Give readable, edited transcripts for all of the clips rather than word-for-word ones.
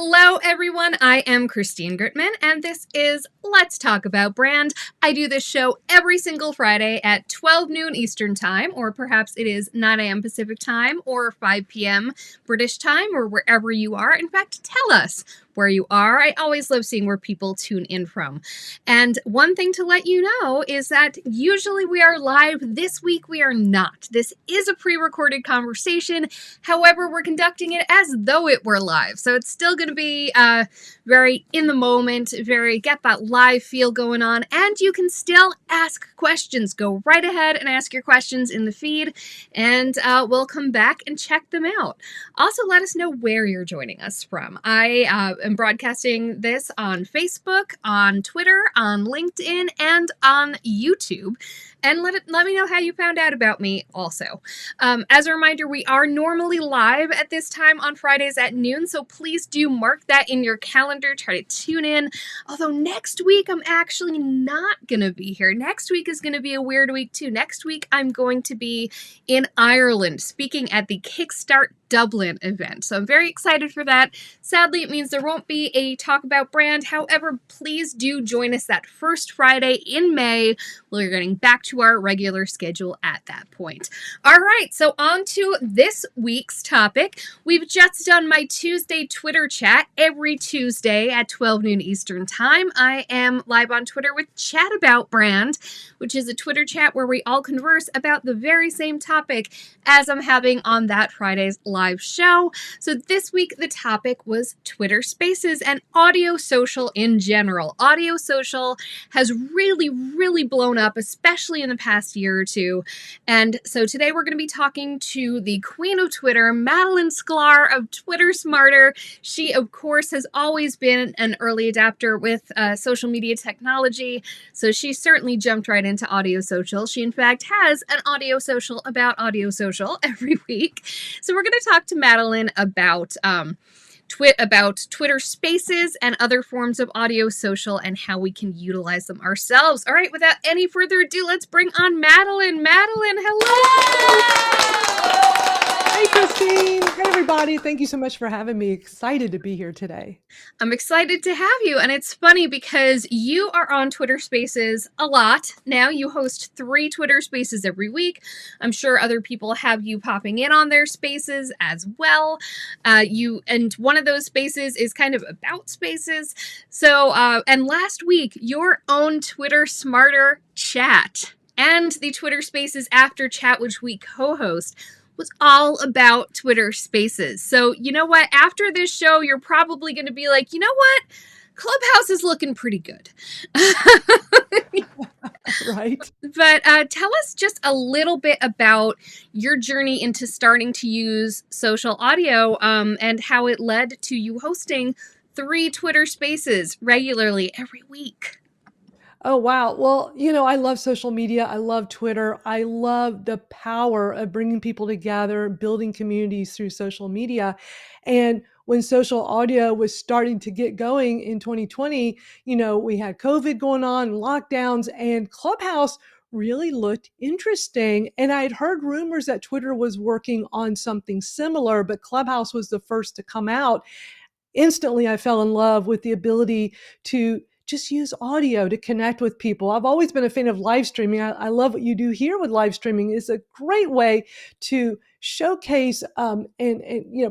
Hello, everyone. I am Christine Gertman, and this is Let's Talk About Brand. I do this show every single Friday at 12 noon Eastern Time, or perhaps it is 9 a.m. Pacific Time, or 5 p.m. British Time, or wherever you are. In fact, tell us where you are. I always love seeing where people tune in from. And one thing to let you know is that usually we are live. This week we are not. This is a pre-recorded conversation. However, we're conducting it as though it were live. So it's still going to be very in the moment, very get that live feel going on. And you can still ask questions. Go right ahead and ask your questions in the feed, and we'll come back and check them out. Also, let us know where you're joining us from. I am broadcasting this on Facebook, on Twitter, on LinkedIn, and on YouTube. And let me know how you found out about me also. As a reminder, we are normally live at this time on Fridays at noon, so please do mark that in your calendar. Try to tune in. Although next week, I'm actually not going to be here. Next week is going to be a weird week too. Next week, I'm going to be in Ireland speaking at the Kickstart Dublin event. So I'm very excited for that. Sadly, it means there won't be a Talk About Brand. However, please do join us that first Friday in May. We're getting back to our regular schedule at that point. All right, so on to this week's topic. We've just done my Tuesday Twitter chat every Tuesday at 12 noon Eastern Time. I am live on Twitter with Chat About Brand, which is a Twitter chat where we all converse about the very same topic as I'm having on that Friday's live show. So this week, the topic was Twitter Spaces and audio social in general. Audio social has really blown up, especially in the past year or two. And so today we're going to be talking to the queen of Twitter, Madalyn Sklar of Twitter Smarter. She, of course, has always been an early adapter with social media technology. So she certainly jumped right into audio social. She, in fact, has an audio social about audio social every week. So we're going to talk to Madalyn about Twitter Spaces and other forms of audio social and how we can utilize them ourselves. All right, without any further ado, let's bring on Madalyn. Madalyn, hello! Hey, Christine. Hey, everybody. Thank you so much for having me. Excited to be here today. I'm excited to have you. And it's funny because you are on Twitter Spaces a lot. Now you host 3 Twitter Spaces every week. I'm sure other people have you popping in on their spaces as well. And one of those spaces is kind of about spaces. So, and last week, your own Twitter Smarter chat and the Twitter Spaces After Chat, which we co-host, was all about Twitter Spaces. So, you know what? After this show, you're probably going to be like, you know what? Clubhouse is looking pretty good. Right. But tell us just a little bit about your journey into starting to use social audio and how it led to you hosting 3 Twitter Spaces regularly every week. Oh, wow. Well, I love social media. I love Twitter. I love the power of bringing people together, building communities through social media. And when social audio was starting to get going in 2020, we had COVID going on, lockdowns, and Clubhouse really looked interesting. And I had heard rumors that Twitter was working on something similar, but Clubhouse was the first to come out. Instantly, I fell in love with the ability to just use audio to connect with people. I've always been a fan of live streaming. I love what you do here with live streaming. It's a great way to showcase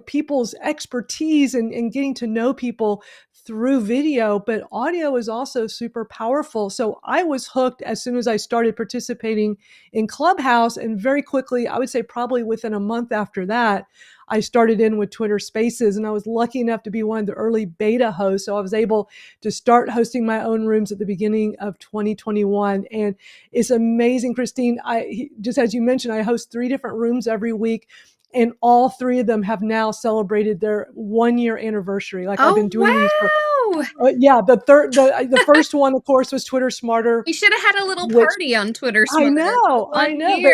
people's expertise and getting to know people through video, but audio is also super powerful. So I was hooked as soon as I started participating in Clubhouse, and very quickly, I would say probably within a month after that, I started in with Twitter Spaces, and I was lucky enough to be one of the early beta hosts. So I was able to start hosting my own rooms at the beginning of 2021. And it's amazing, Christine. Just as you mentioned, I host 3 different rooms every week, and all 3 of them have now celebrated their 1-year anniversary. I've been doing these for the first one, of course, was Twitter Smarter. We should have had a little party on Twitter Smarter. I know.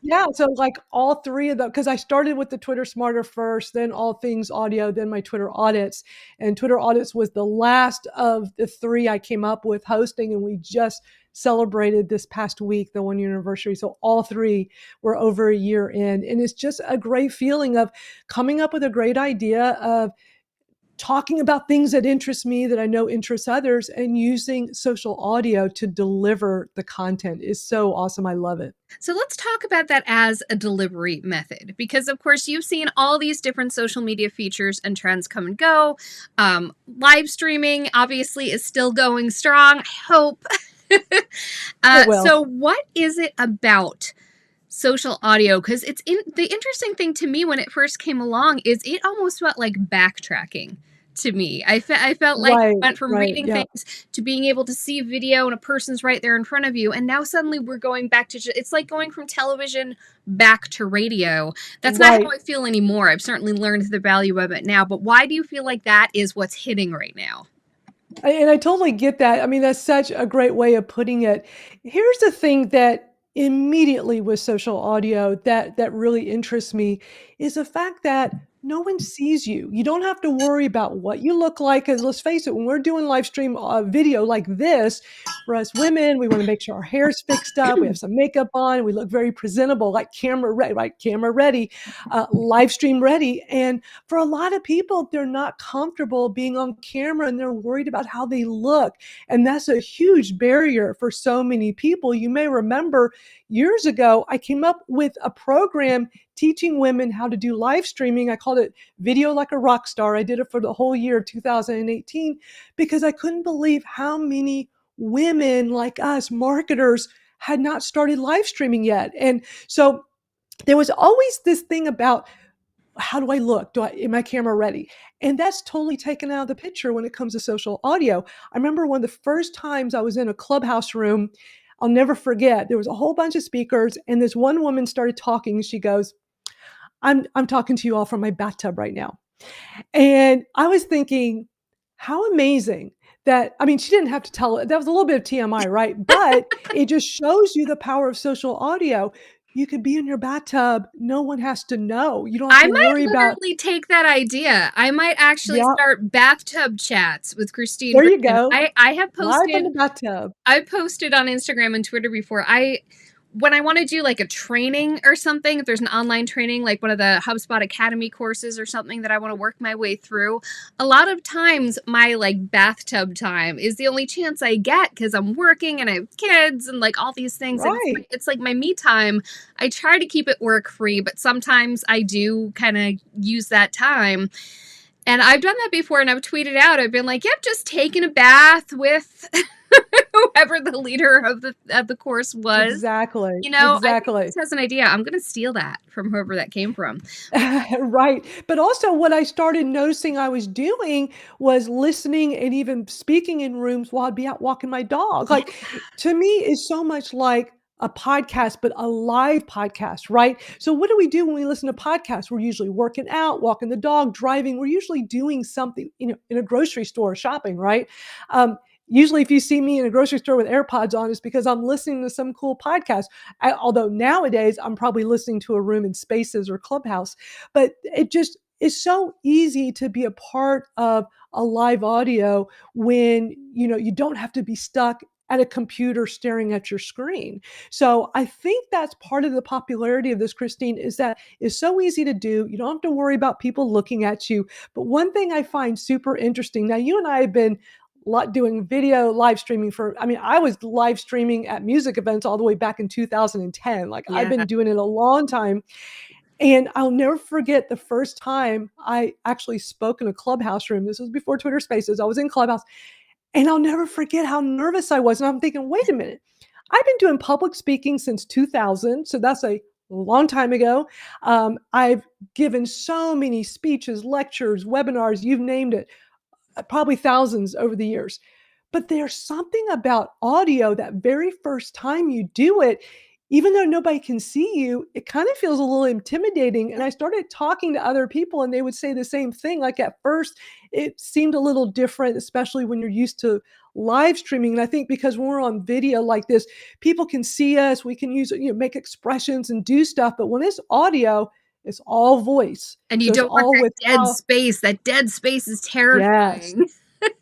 Yeah, so all 3 of them, because I started with the Twitter Smarter first, then all things audio, then my Twitter Audits. And Twitter Audits was the last of the 3 I came up with hosting, and we just celebrated this past week, the 1-year anniversary. So all 3 were over a year in. And it's just a great feeling of coming up with a great idea of talking about things that interest me that I know interest others, and using social audio to deliver the content is so awesome. I love it. So let's talk about that as a delivery method, because of course you've seen all these different social media features and trends come and go. Live streaming obviously is still going strong, I hope. It will. So what is it about social audio? Because the interesting thing to me when it first came along is it almost felt like backtracking to me. I felt like it Right, went from right, reading yeah. things to being able to see video and a person's right there in front of you, and now suddenly we're going back to it's like going from television back to radio. That's not how Right. I feel anymore. I've certainly learned the value of it now, but why do you feel like that is what's hitting right now? And I totally get that. I mean, that's such a great way of putting it. Here's the thing that immediately with social audio that really interests me is the fact that no one sees you. You don't have to worry about what you look like. Because let's face it, when we're doing live stream video like this, for us women, we want to make sure our hair's fixed up, we have some makeup on, we look very presentable, like camera ready, right? Camera ready, live stream ready. And for a lot of people, they're not comfortable being on camera and they're worried about how they look. And that's a huge barrier for so many people. You may remember years ago, I came up with a program teaching women how to do live streaming. I called it Video Like a Rock Star. I did it for the whole year of 2018 because I couldn't believe how many women like us, marketers, had not started live streaming yet. And so there was always this thing about, how do I look? Am my camera ready? And that's totally taken out of the picture when it comes to social audio. I remember one of the first times I was in a clubhouse room, I'll never forget. There was a whole bunch of speakers, and this one woman started talking. She goes, I'm talking to you all from my bathtub right now. And I was thinking, how amazing that, I mean, she didn't have to tell it. That was a little bit of TMI, right? But it just shows you the power of social audio. You could be in your bathtub. No one has to know. You don't have I to might worry about, literally take that idea. I might actually yeah, start bathtub chats with Christine there you Griffin. go. I have Live from posted the bathtub. I posted on Instagram and Twitter before. When I want to do like a training or something, if there's an online training, like one of the HubSpot Academy courses or something that I want to work my way through, a lot of times my like bathtub time is the only chance I get because I'm working and I have kids and like all these things. And Right. it's like my me time. I try to keep it work free, but sometimes I do kind of use that time. And I've done that before and I've tweeted out, I've been like, yep, just taking a bath with whoever the leader of the course was. Exactly. You know, I think Exactly. this has an idea. I'm going to steal that from whoever that came from. Right. But also what I started noticing I was doing was listening and even speaking in rooms while I'd be out walking my dog. Yeah. Like, to me, is so much like a podcast, but a live podcast, right? So what do we do when we listen to podcasts? We're usually working out, walking the dog, driving. We're usually doing something, in a grocery store, shopping, right? Usually if you see me in a grocery store with AirPods on, it's because I'm listening to some cool podcast. Although nowadays I'm probably listening to a room in Spaces or Clubhouse, but it just is so easy to be a part of a live audio when you don't have to be stuck at a computer staring at your screen. So I think that's part of the popularity of this, Christine, is that it's so easy to do. You don't have to worry about people looking at you. But one thing I find super interesting, now you and I have been doing video live streaming for, I mean, I was live streaming at music events all the way back in 2010. Like, I've Yeah. been doing it a long time. And I'll never forget the first time I actually spoke in a Clubhouse room. This was before Twitter Spaces. I was in Clubhouse, and I'll never forget how nervous I was. And I'm thinking, wait a minute, I've been doing public speaking since 2000. So that's a long time ago. I've given so many speeches, lectures, webinars, you've named it, probably thousands over the years. But there's something about audio that very first time you do it, even though nobody can see you, it kind of feels a little intimidating. And I started talking to other people, and they would say the same thing. Like, at first, it seemed a little different, especially when you're used to live streaming. And I think because when we're on video like this, people can see us, we can use, make expressions and do stuff. But when it's audio, it's all voice. And you So it's don't want all that with dead how, space. That dead space is yes. terrifying.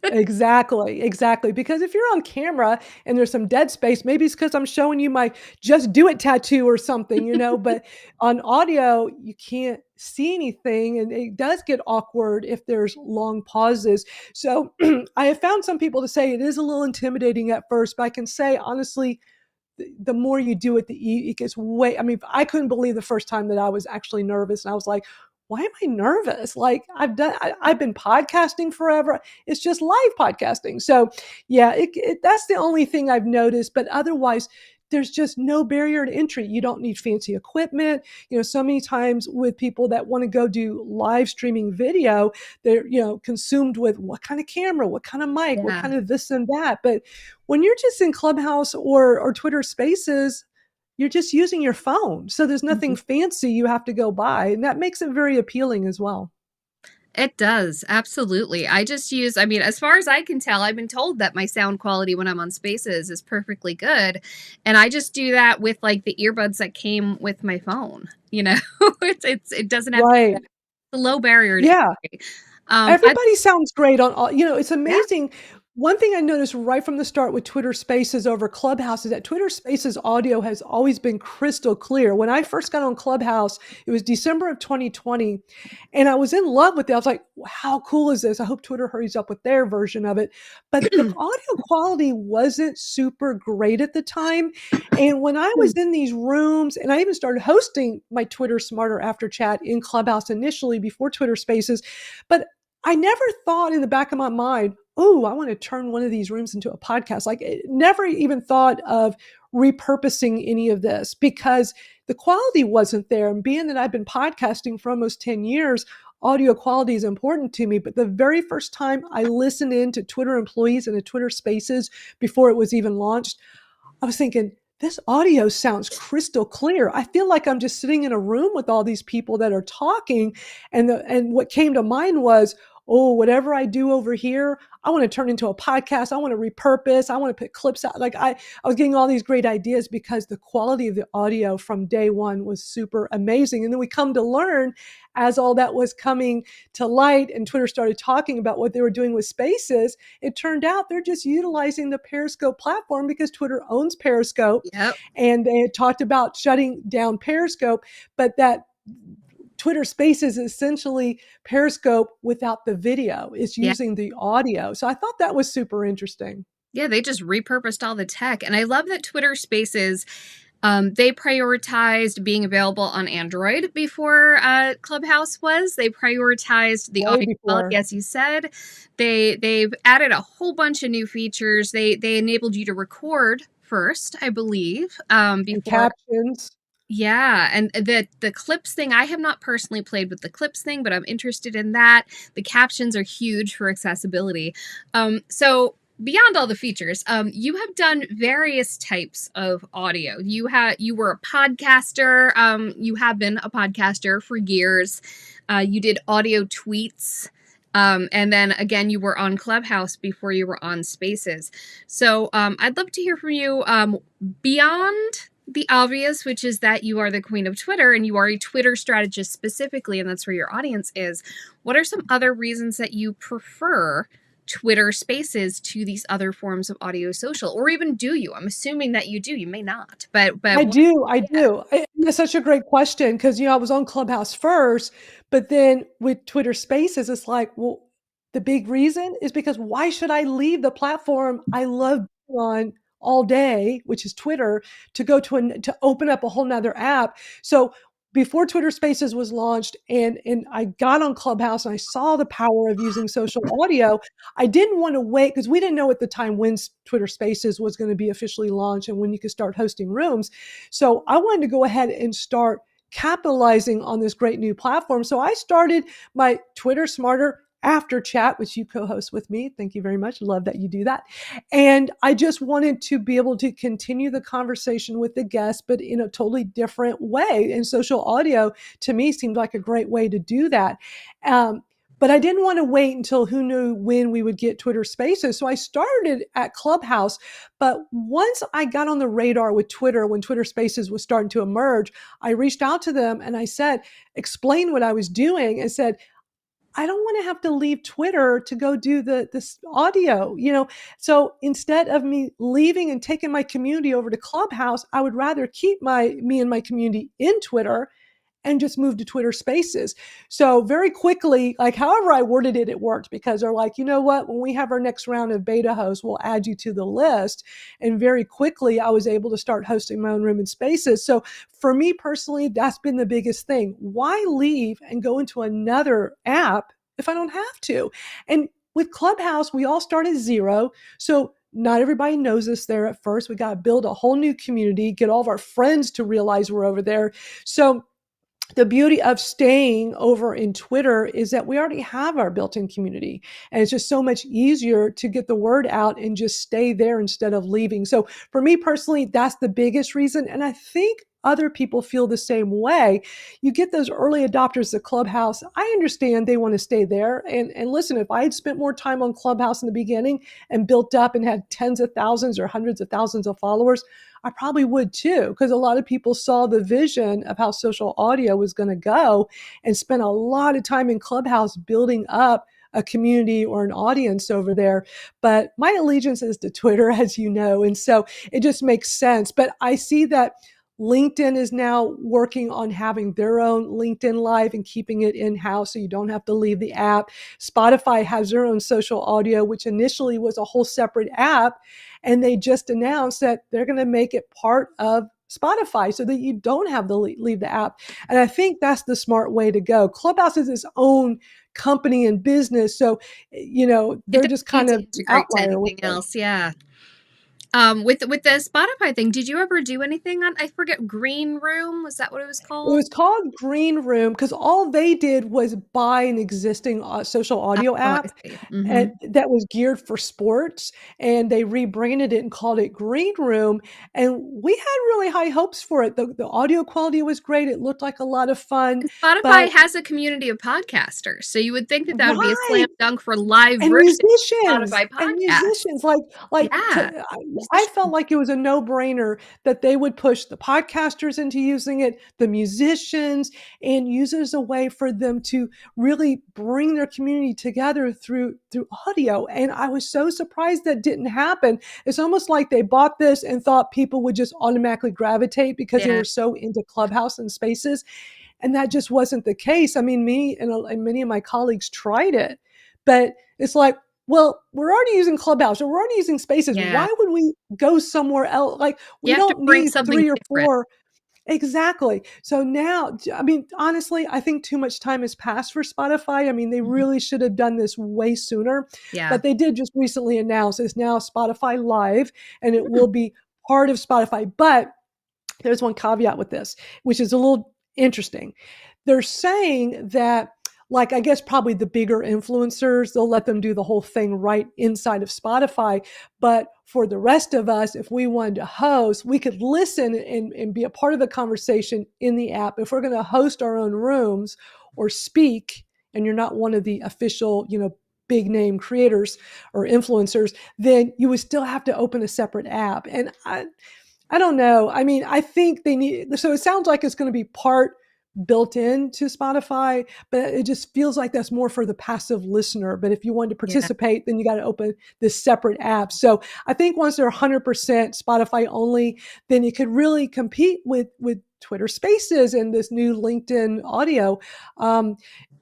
Exactly, exactly, because if you're on camera and there's some dead space, maybe it's because 'cause I'm showing you my "Just Do It" tattoo or something, but on audio, you can't see anything, and it does get awkward if there's long pauses. So, I have found some people to say it is a little intimidating at first, but I can say, honestly, the more you do it, it gets way I mean, I couldn't believe the first time that I was actually nervous, and I was like, "Why am I nervous?" Like, I've been podcasting forever. It's just live podcasting. So, yeah, that's the only thing I've noticed, but otherwise, there's just no barrier to entry. You don't need fancy equipment. So many times with people that wanna go do live streaming video, they're, consumed with what kind of camera, what kind of mic, what Yeah. kind of this and that, but when you're just in Clubhouse or Twitter Spaces, you're just using your phone, so there's nothing Mhm. fancy you have to go buy, and that makes it very appealing as well. It does, absolutely. I mean, as far as I can tell, I've been told that my sound quality when I'm on Spaces is perfectly good, and I just do that with, like, the earbuds that came with my phone, you know? It doesn't have Right. a low barrier to Yeah. entry. I Everybody sounds great on all it's Yeah. amazing. One thing I noticed right from the start with Twitter Spaces over Clubhouse is that Twitter Spaces audio has always been crystal clear. When I first got on Clubhouse, it was December of 2020, and I was in love with it. I was like, "How cool is this? I hope Twitter hurries up with their version of it." But the audio quality wasn't super great at the time, and when I was in these rooms and I even started hosting my Twitter Smarter After Chat in Clubhouse initially before Twitter Spaces, but I never thought in the back of my mind, "Oh, I wanna turn one of these rooms into a podcast." Like, never even thought of repurposing any of this because the quality wasn't there, and being that I've been podcasting for almost 10 years, audio quality is important to me, but the very first time I listened in to Twitter employees and the Twitter Spaces before it was even launched, I was thinking, "This audio sounds crystal clear." I feel like I'm just sitting in a room with all these people that are talking, and what came to mind was, "Oh, whatever I do over here, I wanna turn into a podcast. I wanna repurpose. I wanna put clips out." Like, I was getting all these great ideas because the quality of the audio from day one was super amazing, and then we come to learn as all that was coming to light and Twitter started talking about what they were doing with Spaces, it turned out they're just utilizing the Periscope platform because Twitter owns Periscope, Yep. and they had talked about shutting down Periscope, but that Twitter Spaces is essentially Periscope without the video. It's Yeah. using the audio. So I thought that was super interesting. Yeah, they just repurposed all the tech, and I love that Twitter Spaces, they prioritized being available on Android before, Clubhouse was. They prioritized the Way audio quality, before. as you said. They've added a whole bunch of new features. They enabled you to record first, I believe, And before. captions. Yeah, and the clips thing, I have not personally played with the clips thing, but I'm interested in that. The captions are huge for accessibility. So beyond all the features, you have done various types of audio. You were a podcaster. You have been a podcaster for years. You did audio tweets. And then again, you were on Clubhouse before you were on Spaces. So I'd love to hear from you beyond the obvious, which is that you are the queen of Twitter and you are a Twitter strategist specifically, and that's where your audience is. What are some other reasons that you prefer Twitter Spaces to these other forms of audio social, or even do you? I'm assuming that you do. You may not, but I what? do, I Yeah, do. That's such a great question because I was on Clubhouse first, but then with Twitter Spaces, it's like, well, the big reason is because why should I leave the platform I love being on all day, which is Twitter, to go to open up a whole 'nother app? So before Twitter Spaces was launched and I got on Clubhouse and I saw the power of using social audio, I didn't want to wait because we didn't know at the time when Twitter Spaces was going to be officially launched and when you could start hosting rooms. So I wanted to go ahead and start capitalizing on this great new platform. So I started my Twitter Smarter After Chat, which you co-host with me. Thank you very much. Love that you do that. And I just wanted to be able to continue the conversation with the guests, but in a totally different way. And social audio to me seemed like a great way to do that. Um, but I didn't want to wait until who knew when we would get Twitter Spaces. So I started at Clubhouse. But once I got on the radar with Twitter, when Twitter Spaces was starting to emerge, I reached out to them and I said, explain what I was doing and said, I don't want to have to leave Twitter to go do this audio, So instead of me leaving and taking my community over to Clubhouse, I would rather keep me and my community in Twitter and just moved to Twitter Spaces. So very quickly, like however I worded it, it worked because they're like, you know what, when we have our next round of beta hosts, we'll add you to the list. And very quickly, I was able to start hosting my own room in Spaces. So for me personally, that's been the biggest thing. Why leave and go into another app if I don't have to? And with Clubhouse, we all start at zero. So not everybody knows us there at first. We got to build a whole new community, get all of our friends to realize we're over there. So the beauty of staying over in Twitter is that we already have our built-in community, and it's just so much easier to get the word out and just stay there instead of leaving. So for me personally, that's the biggest reason. And I think other people feel the same way. You get those early adopters of Clubhouse. I understand they want to stay there. And listen, if I had spent more time on Clubhouse in the beginning and built up and had tens of thousands or hundreds of thousands of followers, I probably would too, because a lot of people saw the vision of how social audio was going to go and spent a lot of time in Clubhouse building up a community or an audience over there. But my allegiance is to Twitter, as you know, and so it just makes sense. But I see that LinkedIn is now working on having their own LinkedIn Live and keeping it in-house so you don't have to leave the app. Spotify has their own social audio, which initially was a whole separate app. And they just announced that they're going to make it part of Spotify so that you don't have to leave the app. And I think that's the smart way to go. Clubhouse is its own company and business. So, It they're doesn't just need kind to of integrate to outlier with anything it. else. Yeah. With the Spotify thing, did you ever do anything on, I forget, Green Room? Was that what it was It called? was called Green Room because all they did was buy an existing social audio Oh, I app see. that was geared for sports, and they rebranded it and called it Green Room. And we had really high hopes for it. The audio quality was great. It looked like a lot of fun, And Spotify but has a community of podcasters, so you would think that that would be a right. slam dunk for live And version of musicians, Spotify and podcasts. musicians, like Yeah, to I felt musicians. like it was a no-brainer that they would push the podcasters into using it, the musicians, and use it as a way for them to really bring their community together through audio. And I was so surprised that didn't happen. It's almost like they bought this and thought people would just automatically gravitate because they Yeah, were so into Clubhouse and Spaces, and that just wasn't the case. I mean, me and many of my colleagues tried it, but it's like, well, we're already using Clubhouse or we're already using Spaces. yeah. Why would we go somewhere else? Like, You we have to don't bring need something 3 or different. 4. Exactly. So now, I mean, honestly, I think too much time has passed for Spotify. I mean, they Mhm. really should have done this way sooner, Yeah. but they did just recently announce it's now Spotify Live and it Hmm. will be part of Spotify. But there's one caveat with this, which is a little interesting. They're saying that, like, I guess probably the bigger influencers, they'll let them do the whole thing right inside of Spotify. But for the rest of us, if we wanted to host, we could listen and be a part of the conversation in the app. If we're going to host our own rooms or speak, and you're not one of the official, big name creators or influencers, then you would still have to open a separate app. And I don't know. I mean, I think they need, so it sounds like it's going to be part built into Spotify, but it just feels like that's more for the passive listener. But if you want to Yeah. participate, then you got to open this separate app. So I think once they're 100% Spotify only, then it could really compete with Twitter Spaces and this new LinkedIn audio. Um,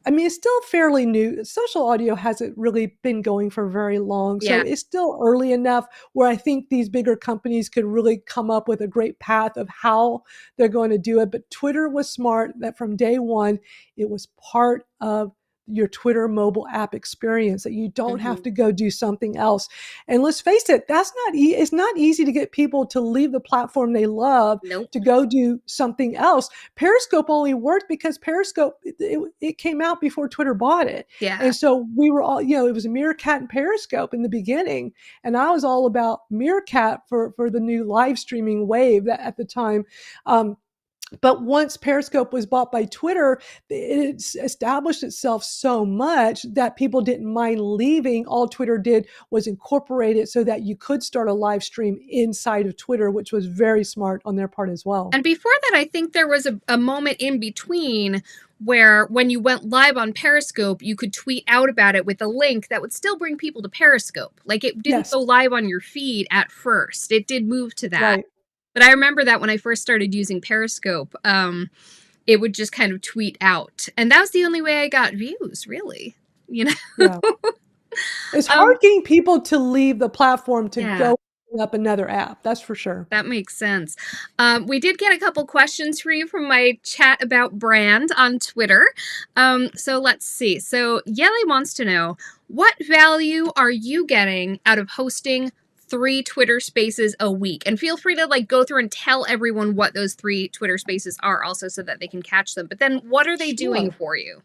I mean, it's still fairly new. Social audio hasn't really been going for very long. So Yeah. it's still early enough where I think these bigger companies could really come up with a great path of how they're going to do it. But Twitter was smart that from day one, it was part of your Twitter mobile app experience, that you don't have Hmm. to go do something else. And let's face it, it's not easy to get people to leave the platform they love Nope. to go do something else. Periscope only worked because Periscope, it came out before Twitter bought it. Yeah. And so we were all, it was Meerkat and Periscope in the beginning. And I was all about Meerkat for the new live streaming wave that at the time. But once Periscope was bought by Twitter, it established itself so much that people didn't mind leaving. All Twitter did was incorporate it so that you could start a live stream inside of Twitter, which was very smart on their part as well. And before that, I think there was a moment in between where when you went live on Periscope, you could tweet out about it with a link that would still bring people to Periscope. Like, it didn't Yes, go live on your feed at first. It did move to that. right. But I remember that when I first started using Periscope, it would just kind of tweet out. And that was the only way I got views, really. You know? Yeah. It's um, hard getting people to leave the platform to yeah. go open up another app, that's for sure. That makes sense. We did get a couple questions for you from my chat about brand on Twitter. So let's see. So Yeli wants to know, what value are you getting out of hosting 3 Twitter spaces a week? And feel free to like go through and tell everyone what those 3 Twitter spaces are also so that they can catch them. But then what are they doing Sure. for you?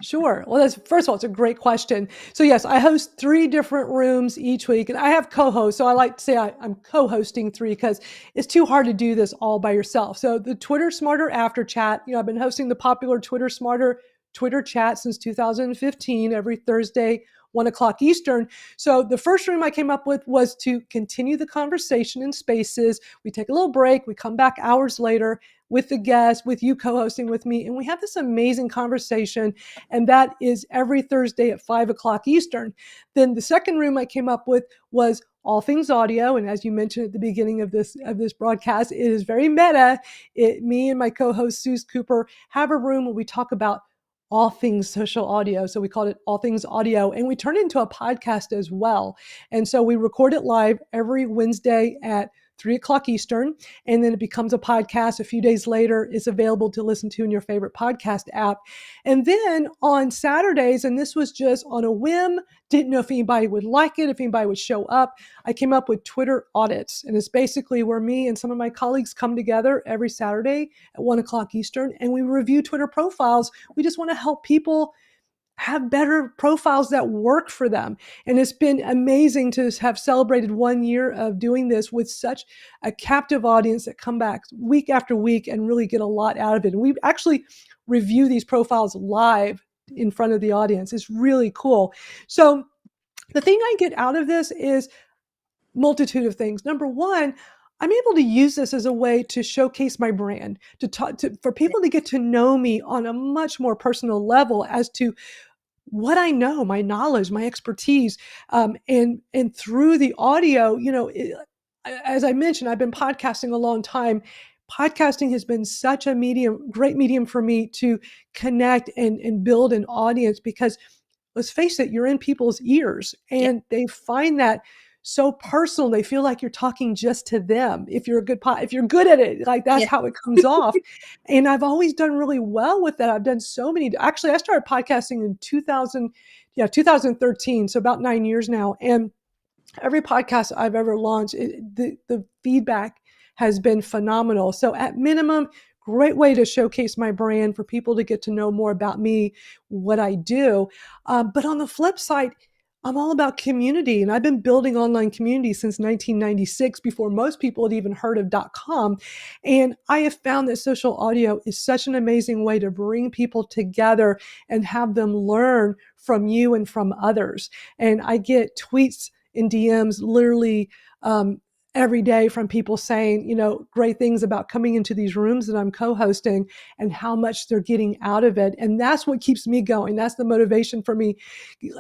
Sure. Well, that's first of all, it's a great question. So yes, I host 3 different rooms each week, and I have co-hosts. So I like to say I'm co-hosting 3 because it's too hard to do this all by yourself. So the Twitter Smarter After Chat, I've been hosting the popular Twitter Smarter Twitter chat since 2015, every Thursday, 1 o'clock Eastern. So the first room I came up with was to continue the conversation in spaces. We take a little break, we come back hours later with the guest, with you co-hosting with me, and we have this amazing conversation. And that is every Thursday at 5 o'clock Eastern. Then the second room I came up with was all things audio. And as you mentioned at the beginning of this broadcast, it is very meta. Me and my co-host Suze Cooper have a room where we talk about all things social audio. So we called it All Things Audio, and we turn it into a podcast as well. And so we record it live every Wednesday at 3 o'clock Eastern, and then it becomes a podcast. A few days later, it's available to listen to in your favorite podcast app. And then on Saturdays, and this was just on a whim, didn't know if anybody would like it, if anybody would show up, I came up with Twitter audits. And it's basically where me and some of my colleagues come together every Saturday at 1 o'clock Eastern, and we review Twitter profiles. We just want to help people have better profiles that work for them. And it's been amazing to have celebrated 1 year of doing this with such a captive audience that come back week after week and really get a lot out of it. And we actually review these profiles live in front of the audience. It's really cool. So the thing I get out of this is multitude of things. Number one, I'm able to use this as a way to showcase my brand, to talk to, for people to get to know me on a much more personal level as to what I know, my knowledge, my expertise, and through the audio, as I mentioned, I've been podcasting a long time. Podcasting has been such a great medium for me to connect and build an audience because let's face it, you're in people's ears Yeah. and they find that so personal. They feel like you're talking just to them. If you're if you're good at it, like that's Yeah. how it comes off. And I've always done really well with that. I've done so many. Actually, I started podcasting in 2013, so about 9 years now. And every podcast I've ever launched, the feedback has been phenomenal. So at minimum, great way to showcase my brand for people to get to know more about me, what I do. But on the flip side, I'm all about community, and I've been building online community since 1996 before most people had even heard of .com. And I have found that social audio is such an amazing way to bring people together and have them learn from you and from others. And I get tweets in DMs literally every day from people saying, great things about coming into these rooms that I'm co-hosting and how much they're getting out of it. And that's what keeps me going. That's the motivation for me.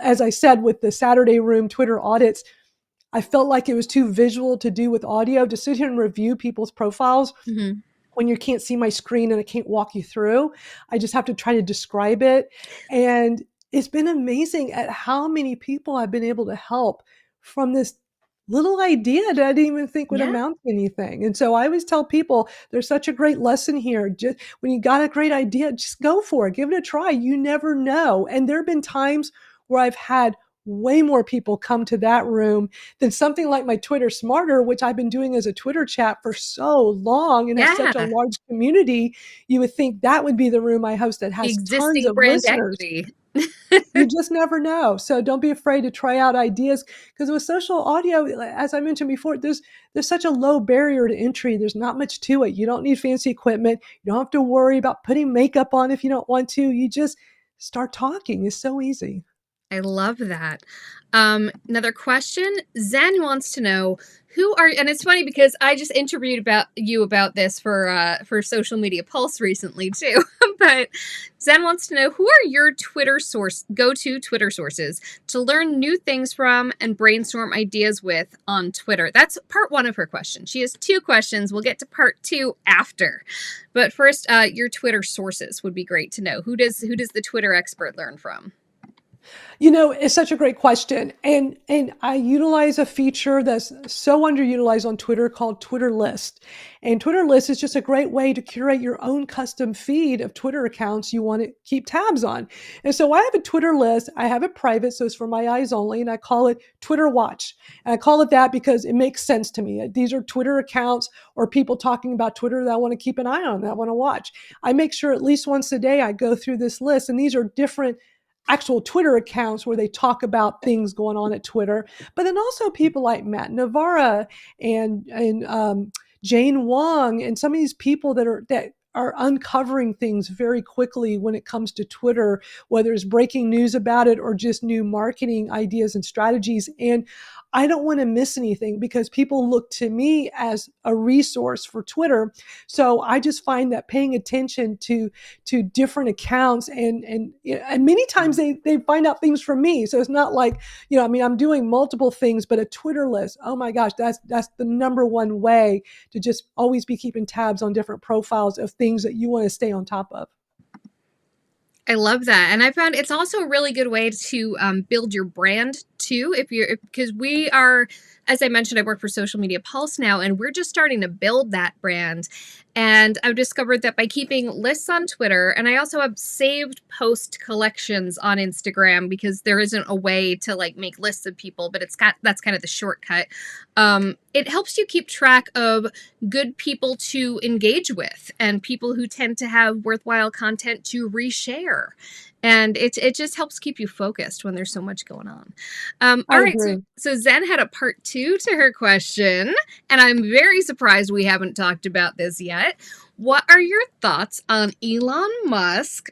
As I said, with the Saturday room Twitter audits, I felt like it was too visual to do with audio, to sit here and review people's profiles. Mm-hmm. When you can't see my screen and I can't walk you through, I just have to try to describe it. And it's been amazing at how many people I've been able to help from this little idea that I didn't even think would Yeah. amount to anything. And so I always tell people there's such a great lesson here. Just when you got a great idea, just go for it. Give it a try. You never know. And there have been times where I've had way more people come to that room than something like my Twitter Smarter, which I've been doing as a Twitter chat for so long and has such a Yeah. large community. You would think that would be the room I host that has tons Existing of brand listeners. equity. You just never know. So don't be afraid to try out ideas, because with social audio, as I mentioned before, there's such a low barrier to entry. There's not much to it. You don't need fancy equipment. You don't have to worry about putting makeup on if you don't want to. You just start talking. It's so easy. I love that. Another question. Zen wants to know and it's funny because I just interviewed about this for Social Media Pulse recently too. But Zen wants to know, who are your go-to Twitter sources to learn new things from and brainstorm ideas with on Twitter? That's part one of her question. She has two questions. We'll get to part two after. But first, your Twitter sources would be great to know. Who does the Twitter expert learn from? It's such a great question. And I utilize a feature that's so underutilized on Twitter called Twitter List. And Twitter List is just a great way to curate your own custom feed of Twitter accounts you want to keep tabs on. And so I have a Twitter list. I have it private, so it's for my eyes only, and I call it Twitter Watch. And I call it that because it makes sense to me. These are Twitter accounts or people talking about Twitter that I want to keep an eye on, that I want to watch. I make sure at least once a day I go through this list, and these are different actual Twitter accounts where they talk about things going on at Twitter, but then also people like Matt Navarra and Jane Wong and some of these people that are uncovering things very quickly when it comes to Twitter, whether it's breaking news about it or just new marketing ideas and strategies. And I don't want to miss anything because people look to me as a resource for Twitter. So I just find that paying attention to different accounts and many times they find out things from me. So it's not like, I'm doing multiple things, but a Twitter list, oh my gosh, that's the number one way to just always be keeping tabs on different profiles of things that you want to stay on top of. I love that. And I found it's also a really good way to build your brand too. Because we are, as I mentioned, I work for Social Media Pulse now, and we're just starting to build that brand. And I've discovered that by keeping lists on Twitter, and I also have saved post collections on Instagram because there isn't a way to like make lists of people, but that's kind of the shortcut. It helps you keep track of good people to engage with and people who tend to have worthwhile content to reshare. And it just helps keep you focused when there's so much going on. All right, so Zen had a part two to her question, and I'm very surprised we haven't talked about this yet. What are your thoughts on Elon Musk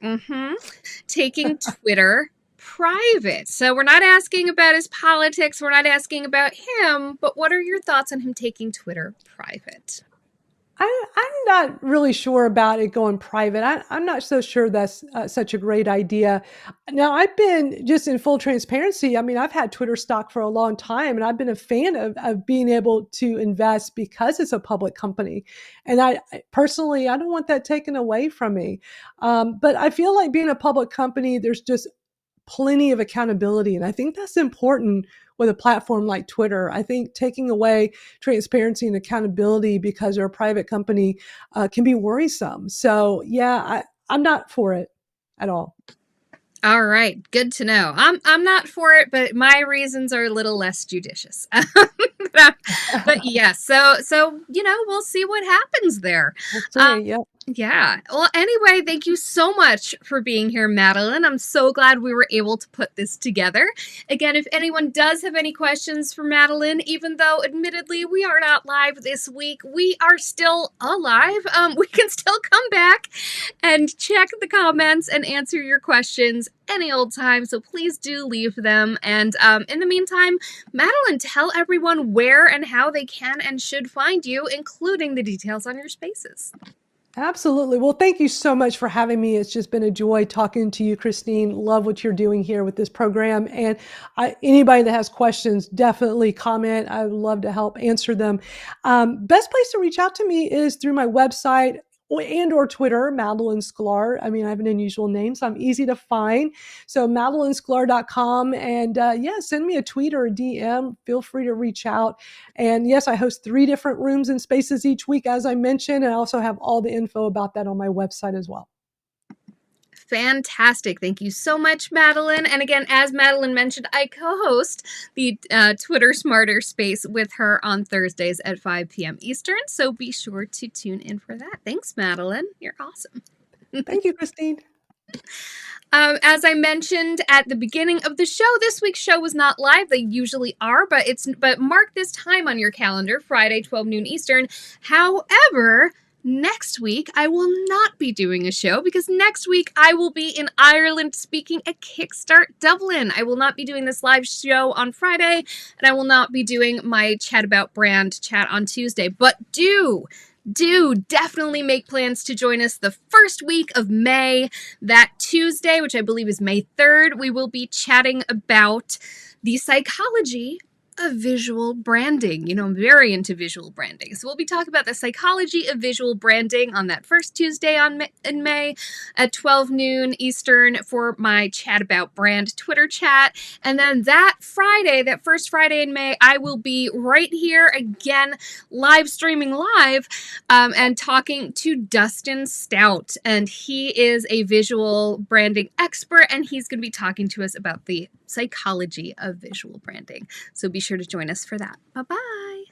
taking Twitter private? So we're not asking about his politics, we're not asking about him, but what are your thoughts on him taking Twitter private? I'm not really sure about it going private. I'm not so sure that's such a great idea. Now, I've been just in full transparency. I mean, I've had Twitter stock for a long time, and I've been a fan of being able to invest because it's a public company. And I personally, I don't want that taken away from me. But I feel like being a public company, there's just plenty of accountability. And I think that's important with a platform like Twitter. I think taking away transparency and accountability because they're a private company can be worrisome. So yeah, I'm not for it at all. All right, good to know. I'm not for it, but my reasons are a little less judicious. But yes, so we'll see what happens there. Yeah. Yeah. Well, anyway, thank you so much for being here, Madalyn. I'm so glad we were able to put this together. Again, if anyone does have any questions for Madalyn, even though admittedly we are not live this week, we are still alive. We can still come back and check the comments and answer your questions any old time. So please do leave them. And in the meantime, Madalyn, tell everyone where and how they can and should find you, including the details on your spaces. Absolutely. Well, thank you so much for having me. It's just been a joy talking to you, Christine. Love what you're doing here with this program. And anybody that has questions, definitely comment. I would love to help answer them. Best place to reach out to me is through my website or Twitter, Madalyn Sklar. I mean, I have an unusual name, so I'm easy to find. So MadalynSklar.com. And send me a tweet or a DM. Feel free to reach out. And yes, I host 3 different rooms and spaces each week, as I mentioned. And I also have all the info about that on my website as well. Fantastic. Thank you so much, Madalyn. And again, as Madalyn mentioned, I co-host the Twitter Smarter space with her on Thursdays at 5 p.m. Eastern. So be sure to tune in for that. Thanks, Madalyn. You're awesome. Thank you, Christine. As I mentioned at the beginning of the show, this week's show was not live. They usually are, but mark this time on your calendar, Friday, 12 noon Eastern. However, Next week, I will not be doing a show because next week I will be in Ireland speaking at Kickstart Dublin. I will not be doing this live show on Friday, and I will not be doing my Chat About Brand chat on Tuesday. But do definitely make plans to join us the first week of May. That Tuesday, which I believe is May 3rd, we will be chatting about the psychology of visual branding. You know, I'm very into visual branding. So we'll be talking about the psychology of visual branding on that first Tuesday in May at 12 noon Eastern for my Chat About Brand Twitter chat. And then that Friday, that first Friday in May, I will be right here again, live streaming live and talking to Dustin Stout. And he is a visual branding expert, and he's going to be talking to us about the psychology of visual branding. So be sure to join us for that. Bye-bye.